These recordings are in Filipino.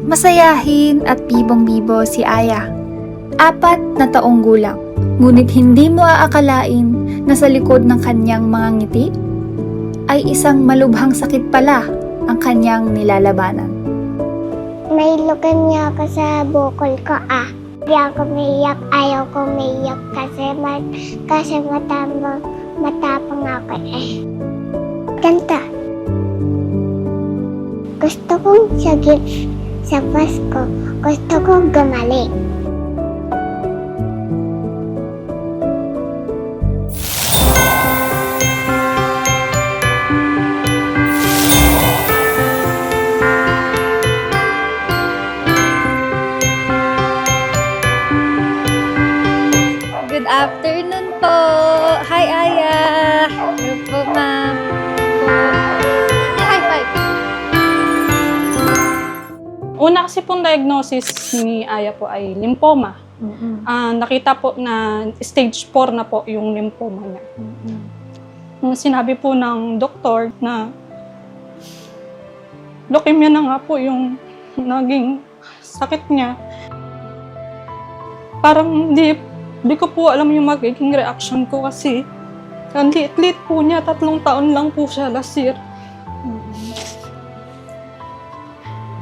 Masayahin at bibong-bibo si Aya. 4 na taong gulang. Ngunit hindi mo aakalain na sa likod ng kanyang mga ngiti ay isang malubhang sakit pala ang kanyang nilalabanan. May lugan niya ako sa bukol ko Hindi ako maiyak, ayaw ko maiyak kasi matapang ako Kanta. Gusto kong sa Pasko, gusto kong gumaling. Good afternoon po! Hi, Aya! Hello po, ma'am. High five! Una kasi pong diagnosis ni Aya po ay lymphoma. Nakita po na stage 4 na po yung lymphoma niya. Sinabi po ng doktor na leukemia na nga po yung naging sakit niya. Parang hindi ko po alam yung magiging reaction ko kasi ang liit-liit po niya, 3 taon lang po siya last year.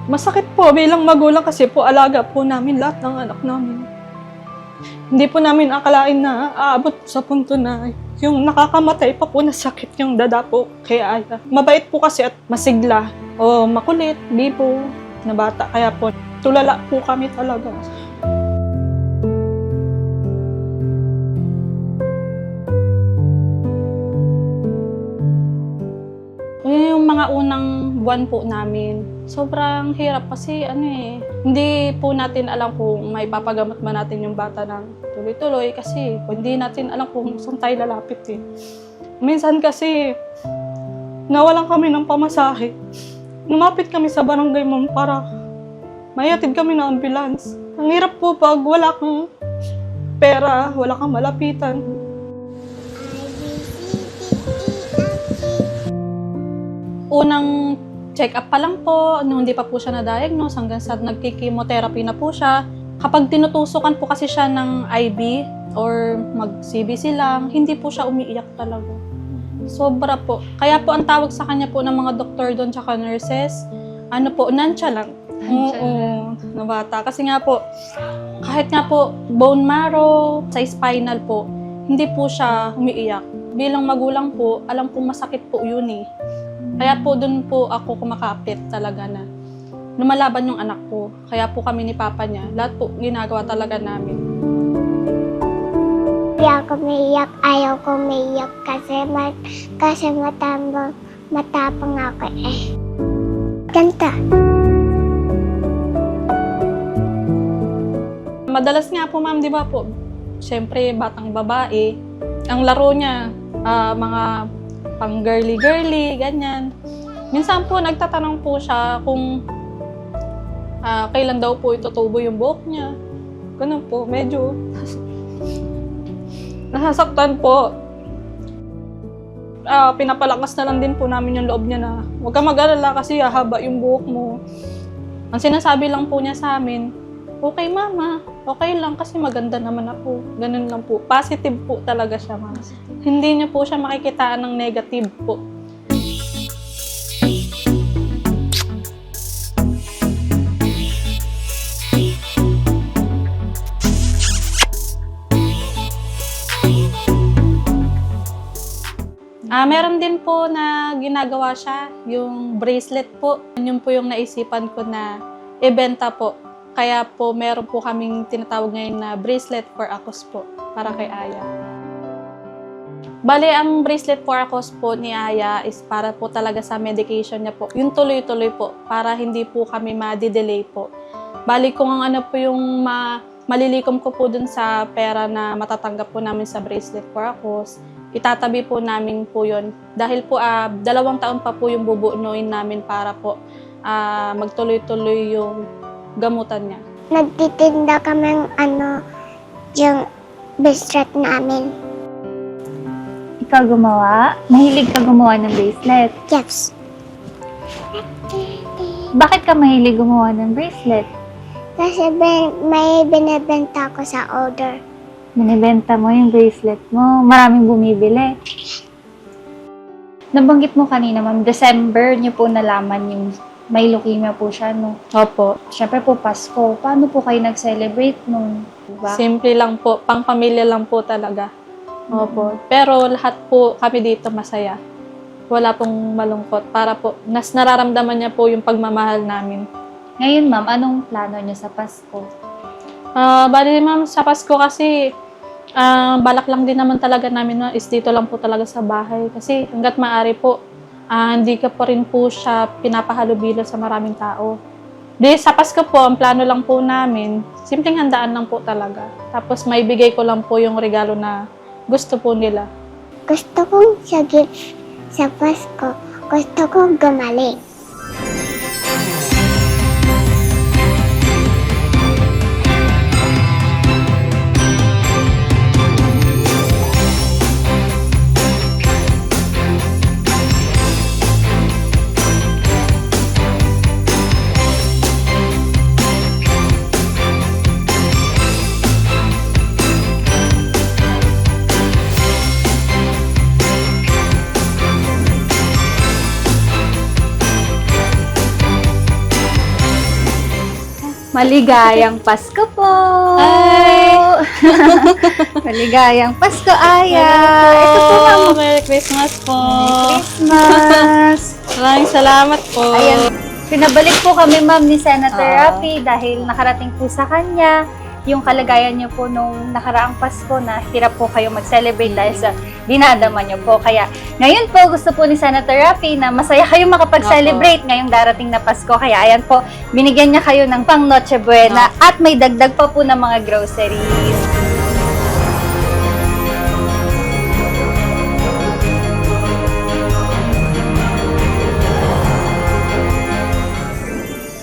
Masakit po bilang magulang kasi po alaga po namin lahat ng anak namin. Hindi po namin akalain na aabot sa punto na yung nakakamatay pa po na sakit yung dada po kay Aya. Mabait po kasi at masigla o makulit, bibo na bata. Kaya po tulala po kami talaga. Yung mga unang buwan po namin, sobrang hirap kasi hindi po natin alam kung may papagamot ba natin yung bata ng tuloy-tuloy kasi hindi natin alam kung saan tayo lalapit Minsan kasi nawalan kami ng pamasahe. Lumapit kami sa barangay ma'am para mayatid kami ng ambulance. Ang hirap po pag wala kang pera, wala kang malapitan. Unang check-up pa lang po, hindi pa po siya na-diagnose hanggang sa nagki-chemotherapy na po siya. Kapag tinutusukan po kasi siya ng IV or mag-CBC lang, hindi po siya umiiyak talaga. Sobra po. Kaya po ang tawag sa kanya po ng mga doktor doon tsaka nurses, nonchalant. Oo, na bata. Kasi nga po, kahit nga po bone marrow, sa spinal po, hindi po siya umiiyak. Bilang magulang po, alam kong masakit po yun Kaya po doon po ako kumakapit talaga na lumalaban yung anak ko. Kaya po kami ni Papa niya, lahat po ginagawa talaga namin. Hindi ako maiyak, ayaw ko maiyak kasi matapang ako Kanta. Madalas nga po ma'am, di ba po, siyempre batang babae, ang laro niya, mga pang girly-girly, ganyan. Minsan po, nagtatanong po siya kung kailan daw po itutubo yung buhok niya. Ganun po, medyo nasasaktan po. Pinapalakas na lang din po namin yung loob niya na huwag ka mag-alala kasi haba yung buhok mo. Ang sinasabi lang po niya sa amin, okay mama, okay lang kasi maganda naman ako. Ganun lang po. Positive po talaga siya, ma'am. Hindi niya po siya makikitaan ng negative po. Meron din po na ginagawa siya, yung bracelet po. Yun po yung naisipan ko na ibenta po. Kaya po, meron po kaming tinatawag ngayon na bracelet for ACOS po, para kay Aya. Bale, ang bracelet for ACOS po ni Aya is para po talaga sa medication niya po. Yung tuloy-tuloy po, para hindi po kami ma-delay po. Bale, kung po yung malilikom ko po dun sa pera na matatanggap po namin sa bracelet for ACOS, itatabi po namin po yun. Dahil po 2 taon pa po yung bubuunin namin para po magtuloy-tuloy yung gamutan niya. Nagtitinda kami yung bracelet namin. Ikaw gumawa? Mahilig ka gumawa ng bracelet? Yes. Bakit ka mahilig gumawa ng bracelet? Kasi may binibenta ko sa order. Binibenta mo yung bracelet mo. Maraming bumibili. Nabanggit mo kanina, ma'am, December niyo po nalaman yung may leukemia po siya, no? Opo. Siyempre po, Pasko. Paano po kayo nag-celebrate nun? Diba? Simple lang po. Pang-pamilya lang po talaga. Opo. Pero lahat po kami dito masaya. Wala pong malungkot. Para po, nararamdaman niya po yung pagmamahal namin. Ngayon, ma'am, anong plano niyo sa Pasko? Bali, ma'am, sa Pasko kasi, balak lang din naman talaga namin na is dito lang po talaga sa bahay. Kasi hanggat maaari po, hindi ka pa rin po siya pinapahalubilo sa maraming tao. Di, sa Pasko po, ang plano lang po namin, simpleng handaan lang po talaga. Tapos may bigay ko lang po yung regalo na gusto po nila. Gusto kong sa gift sa Pasko. Gusto kong gumaling. Maligayang Pasko po! Ay! Maligayang Pasko, Aya! Ito po, ma'am. Merry Christmas po! Christmas! Maraming salamat po! Ayan, pinabalik po kami, ma'am, ni Senator Ah. Raffy dahil nakarating po sa kanya yung kalagayan niyo po nung nakaraang Pasko na hirap po kayo mag-celebrate dahil sa dinadama niyo po. Kaya ngayon po gusto po ni Senator Raffy na masaya kayo makapag-celebrate ngayong darating na Pasko. Kaya ayan po, binigyan niya kayo ng pang Noche Buena at may dagdag pa po ng mga groceries.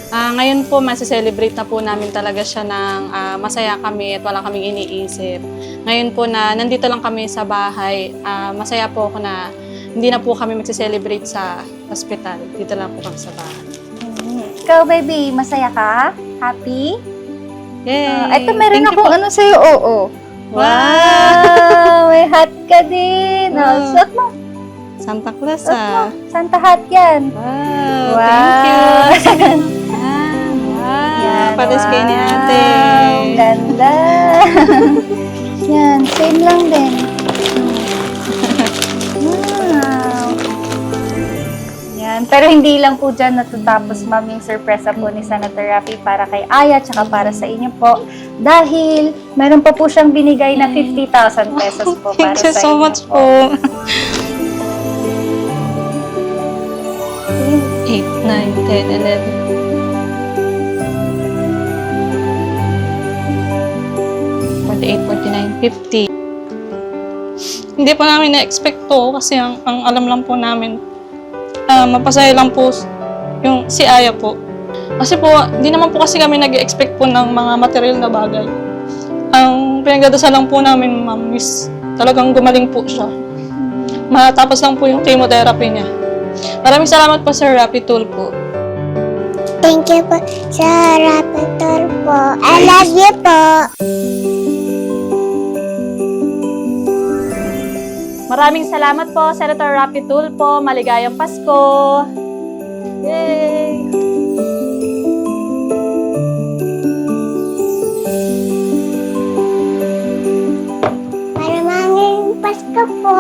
Ngayon po, masiselebrate na po namin talaga siya ng masaya kami at wala kaming iniisip. Ngayon po na nandito lang kami sa bahay, masaya po ako na hindi na po kami magsiselebrate sa hospital. Dito lang po kami sa bahay. Ikaw, baby, masaya ka? Happy? Yay! Ito, meron Thank you akong po. ano sa'yo, oo. Wow! May hat ka din. Oh, Wow. suot mo. Santa Claus Suot mo. Santa hat yan. Wow! Wow. Thank you! Yan, Pares kayo ni ate. Ang ganda. Yan, same lang din. Wow. Yan, pero hindi lang po dyan natatapos, ma'am, yung surpresa po ni Senator Raffy para kay Aya tsaka para sa inyo po. Dahil meron pa po siyang binigay na 50,000 pesos po para Thank you sa so inyo much po. 8, 9, 10, 11. 48, 49, 50. Hindi pa namin na-expect to kasi ang alam lang po namin, mapasaya lang po yung si Aya po. Kasi po, hindi naman po kasi kami nag-expect po ng mga material na bagay. Ang pinagdadasal lang po namin, ma'am, is talagang gumaling po siya. Matapos lang po yung chemotherapy niya. Maraming salamat po, Sir Raffy Tulfo. Thank you po sa Raptor po. I love you po. Maraming salamat po, Senator Raffy Tulfo. Maligayang Pasko! Yay! Maraming Pasko po.